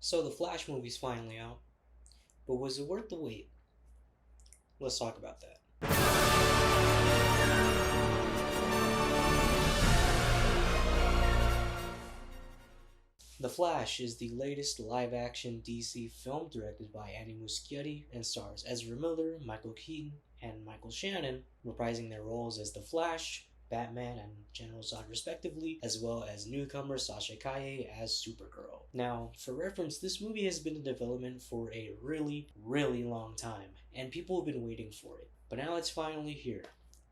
So the Flash movie's finally out, but was it worth the wait? Let's talk about that. The Flash is the latest live-action DC film directed by Andy Muschietti and stars Ezra Miller, Michael Keaton, and Michael Shannon, reprising their roles as the Flash, Batman, and General Zod respectively, as well as newcomer Sasha Calle as Supergirl. Now, for reference, this movie has been in development for a really long time, and people have been waiting for it. But now it's finally here,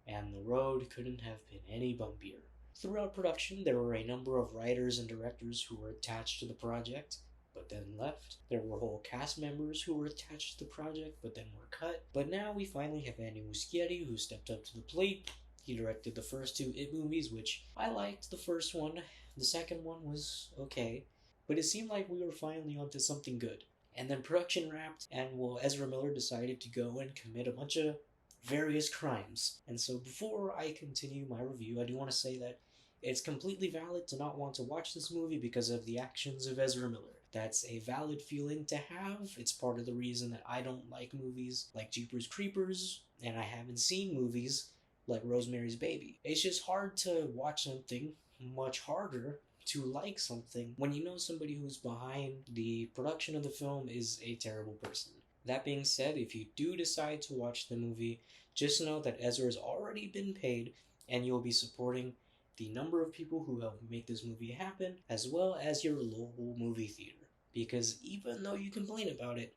and the road couldn't have been any bumpier. Throughout production, there were a number of writers and directors who were attached to the project, but then left. There were whole cast members who were attached to the project, but then were cut. But now we finally have Andy Muschietti, who stepped up to the plate. He directed the first two It movies, which I liked the first one. The second one was okay, but it seemed like we were finally onto something good. And then production wrapped, and well, Ezra Miller decided to go and commit a bunch of various crimes. And so before I continue my review, I do want to say that it's completely valid to not want to watch this movie because of the actions of Ezra Miller. That's a valid feeling to have. It's part of the reason that I don't like movies like Jeepers Creepers, and I haven't seen movies like Rosemary's Baby. It's just hard to watch something, much harder to like something when you know somebody who's behind the production of the film is a terrible person. That being said, if you do decide to watch the movie, just know that Ezra's already been paid and you'll be supporting the number of people who helped make this movie happen, as well as your local movie theater. Because even though you complain about it,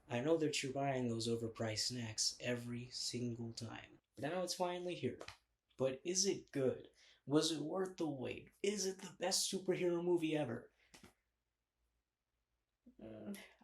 I know that you're buying those overpriced snacks every single time. But now it's finally here. But is it good? Was it worth the wait? Is it the best superhero movie ever?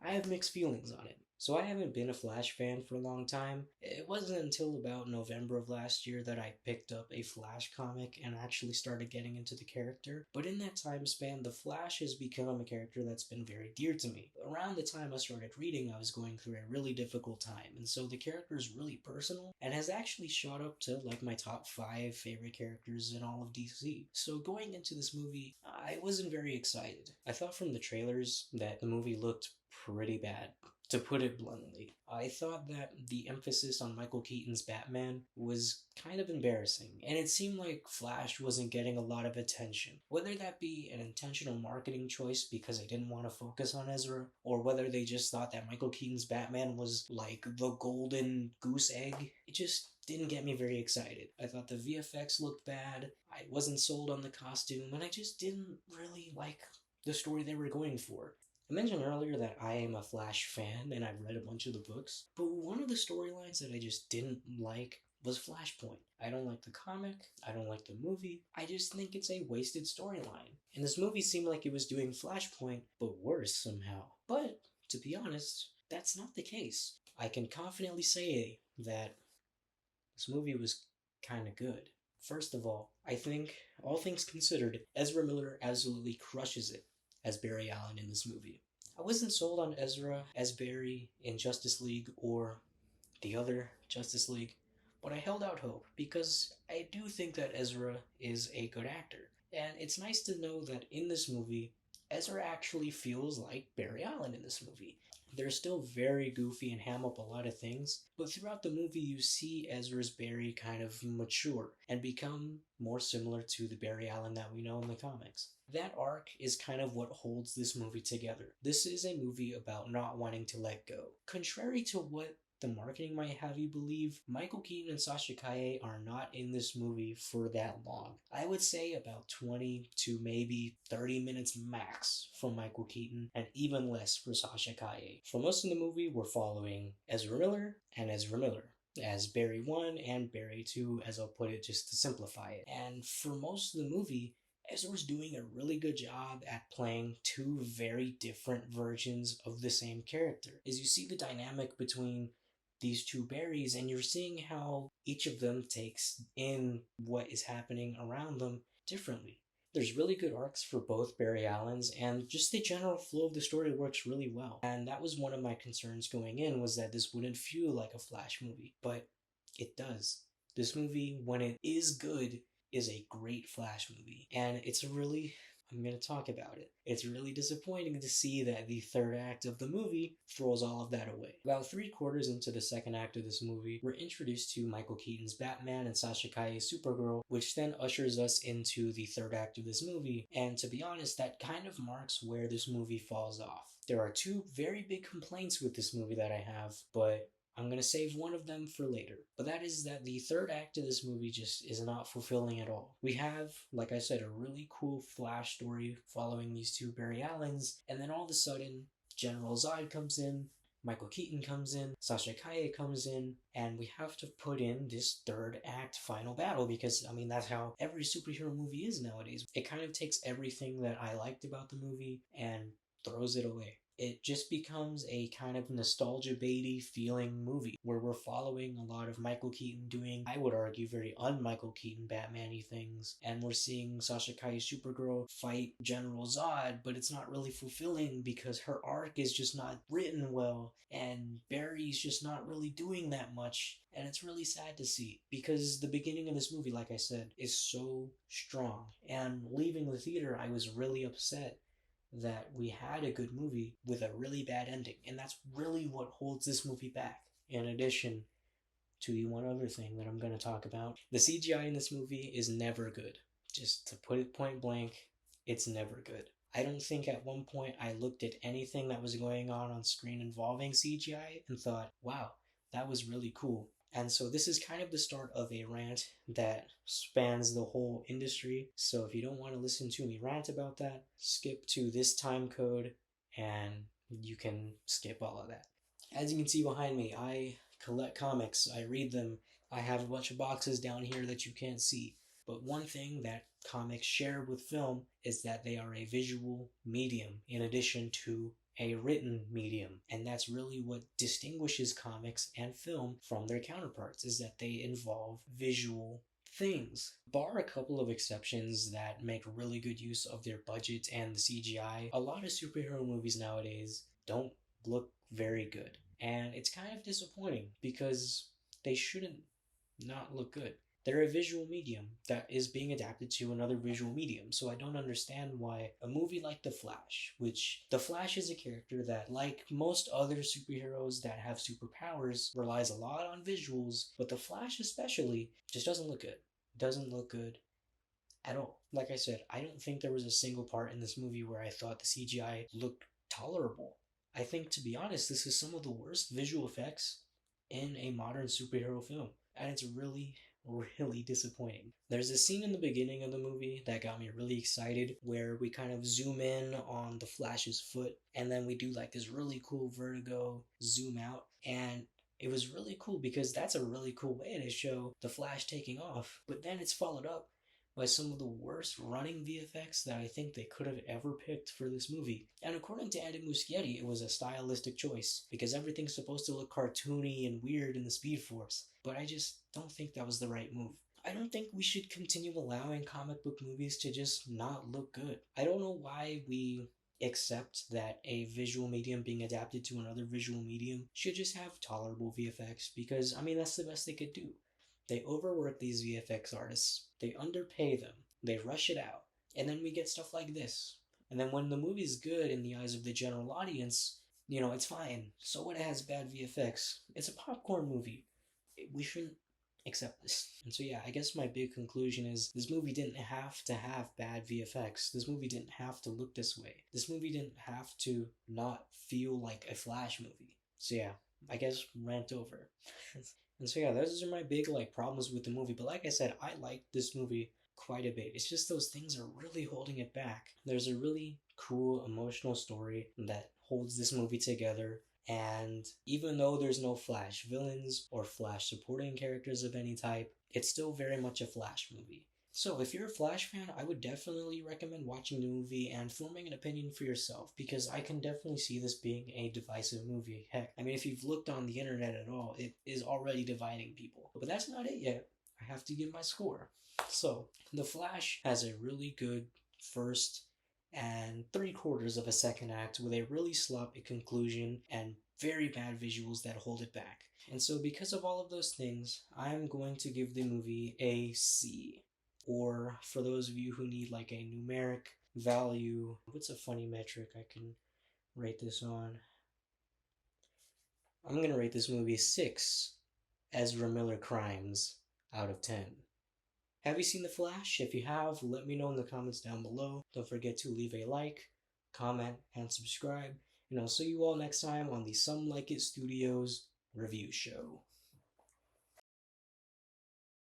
I have mixed feelings on it. So I haven't been a Flash fan for a long time. It wasn't until about November of last year that I picked up a Flash comic and actually started getting into the character. But in that time span, the Flash has become a character that's been very dear to me. Around the time I started reading, I was going through a really difficult time, and so the character is really personal and has actually shot up to like my top 5 favorite characters in all of DC. So going into this movie, I wasn't very excited. I thought from the trailers that the movie looked pretty bad, to put it bluntly. I thought that the emphasis on Michael Keaton's Batman was kind of embarrassing, and it seemed like Flash wasn't getting a lot of attention. Whether that be an intentional marketing choice because they didn't want to focus on Ezra, or whether they just thought that Michael Keaton's Batman was like the golden goose egg, it just didn't get me very excited. I thought the VFX looked bad, I wasn't sold on the costume, and I just didn't really like the story they were going for. I mentioned earlier that I am a Flash fan and I've read a bunch of the books, but one of the storylines that I just didn't like was Flashpoint. I don't like the comic, I don't like the movie, I just think it's a wasted storyline. And this movie seemed like it was doing Flashpoint, but worse somehow. But, to be honest, that's not the case. I can confidently say that this movie was kinda good. First of all, I think, all things considered, Ezra Miller absolutely crushes it as Barry Allen in this movie. I wasn't sold on Ezra as Barry in Justice League or the other Justice League, but I held out hope because I do think that Ezra is a good actor. And it's nice to know that in this movie, Ezra actually feels like Barry Allen in this movie. They're still very goofy and ham up a lot of things, but throughout the movie you see Ezra's Barry kind of mature and become more similar to the Barry Allen that we know in the comics. That arc is kind of what holds this movie together. This is a movie about not wanting to let go. Contrary to what the marketing might have you believe, Michael Keaton and Sasha Calle are not in this movie for that long. I would say about 20 to maybe 30 minutes max from Michael Keaton, and even less for Sasha Calle. For most of the movie, we're following Ezra Miller and Ezra Miller as Barry 1 and Barry 2, as I'll put it just to simplify it. And for most of the movie, Ezra's doing a really good job at playing two very different versions of the same character. As you see the dynamic between these two Barrys, and you're seeing how each of them takes in what is happening around them differently. There's really good arcs for both Barry Allens, and just the general flow of the story works really well. And that was one of my concerns going in, was that this wouldn't feel like a Flash movie, but it does. This movie, when it is good, is a great Flash movie, and it's a really I'm going to talk about it. It's really disappointing to see that the third act of the movie throws all of that away. About 3/4 into the second act of this movie, we're introduced to Michael Keaton's Batman and Sasha Calle's Supergirl, which then ushers us into the third act of this movie. And to be honest, that kind of marks where this movie falls off. There are two very big complaints with this movie that I have, but I'm going to save one of them for later. But that is that the third act of this movie just is not fulfilling at all. We have, like I said, a really cool Flash story following these two Barry Allens, and then all of a sudden, General Zod comes in, Michael Keaton comes in, Sasha Calle comes in, and we have to put in this third act final battle because, I mean, that's how every superhero movie is nowadays. It kind of takes everything that I liked about the movie and throws it away. It just becomes a kind of nostalgia baity feeling movie where we're following a lot of Michael Keaton doing, I would argue, very un-Michael Keaton Batman-y things, and we're seeing Sasha Calle's Supergirl fight General Zod, but it's not really fulfilling because her arc is just not written well, and Barry's just not really doing that much, and it's really sad to see because the beginning of this movie, like I said, is so strong, and leaving the theater, I was really upset that we had a good movie with a really bad ending. And that's really what holds this movie back. In addition to the one other thing that I'm going to talk about, the CGI in this movie is never good. Just to put it point blank, it's never good. I don't think at one point I looked at anything that was going on screen involving CGI and thought, wow, that was really cool. And so this is kind of the start of a rant that spans the whole industry. So if you don't want to listen to me rant about that, skip to this time code and you can skip all of that. As you can see behind me, I collect comics, I read them, I have a bunch of boxes down here that you can't see. But one thing that comics share with film is that they are a visual medium in addition to a written medium. And that's really what distinguishes comics and film from their counterparts, is that they involve visual things. Bar a couple of exceptions that make really good use of their budget and the CGI, a lot of superhero movies nowadays don't look very good. And it's kind of disappointing because they shouldn't not look good. They're a visual medium that is being adapted to another visual medium, so I don't understand why a movie like The Flash, which The Flash is a character that, like most other superheroes that have superpowers, relies a lot on visuals, but The Flash especially just doesn't look good. Doesn't look good at all. Like I said, I don't think there was a single part in this movie where I thought the CGI looked tolerable. I think, to be honest, this is some of the worst visual effects in a modern superhero film, and it's really, really disappointing. There's a scene in the beginning of the movie that got me really excited where we kind of zoom in on the Flash's foot and then we do like this really cool vertigo zoom out, and it was really cool because that's a really cool way to show the Flash taking off, but then it's followed up by some of the worst running VFX that I think they could have ever picked for this movie. And according to Andy Muschietti, it was a stylistic choice because everything's supposed to look cartoony and weird in the Speed Force, but I just don't think that was the right move. I don't think we should continue allowing comic book movies to just not look good. I don't know why we accept that a visual medium being adapted to another visual medium should just have tolerable VFX because, I mean, that's the best they could do. They overwork these VFX artists, they underpay them, they rush it out, and then we get stuff like this. And then when the movie's good in the eyes of the general audience, it's fine. So what, it has bad VFX? It's a popcorn movie. We shouldn't accept this. And so yeah, I guess my big conclusion is this movie didn't have to have bad VFX. This movie didn't have to look this way. This movie didn't have to not feel like a Flash movie. So yeah, I guess rant over. And so yeah, those are my big problems with the movie. But like I said, I like this movie quite a bit. It's just those things are really holding it back. There's a really cool emotional story that holds this movie together. And even though there's no Flash villains or Flash supporting characters of any type, it's still very much a Flash movie. So if you're a Flash fan, I would definitely recommend watching the movie and forming an opinion for yourself, because I can definitely see this being a divisive movie. Heck, I mean, if you've looked on the internet at all, it is already dividing people. But that's not it yet. I have to give my score. So, The Flash has a really good first and 3/4 of a second act with a really sloppy conclusion and very bad visuals that hold it back. And so because of all of those things, I'm going to give the movie a C. Or for those of you who need a numeric value. What's a funny metric I can rate this on? I'm gonna rate this movie 6 Ezra Miller crimes out of 10. Have you seen The Flash? If you have, let me know in the comments down below. Don't forget to leave a like, comment, and subscribe. And I'll see you all next time on the Some Like It Studios review show.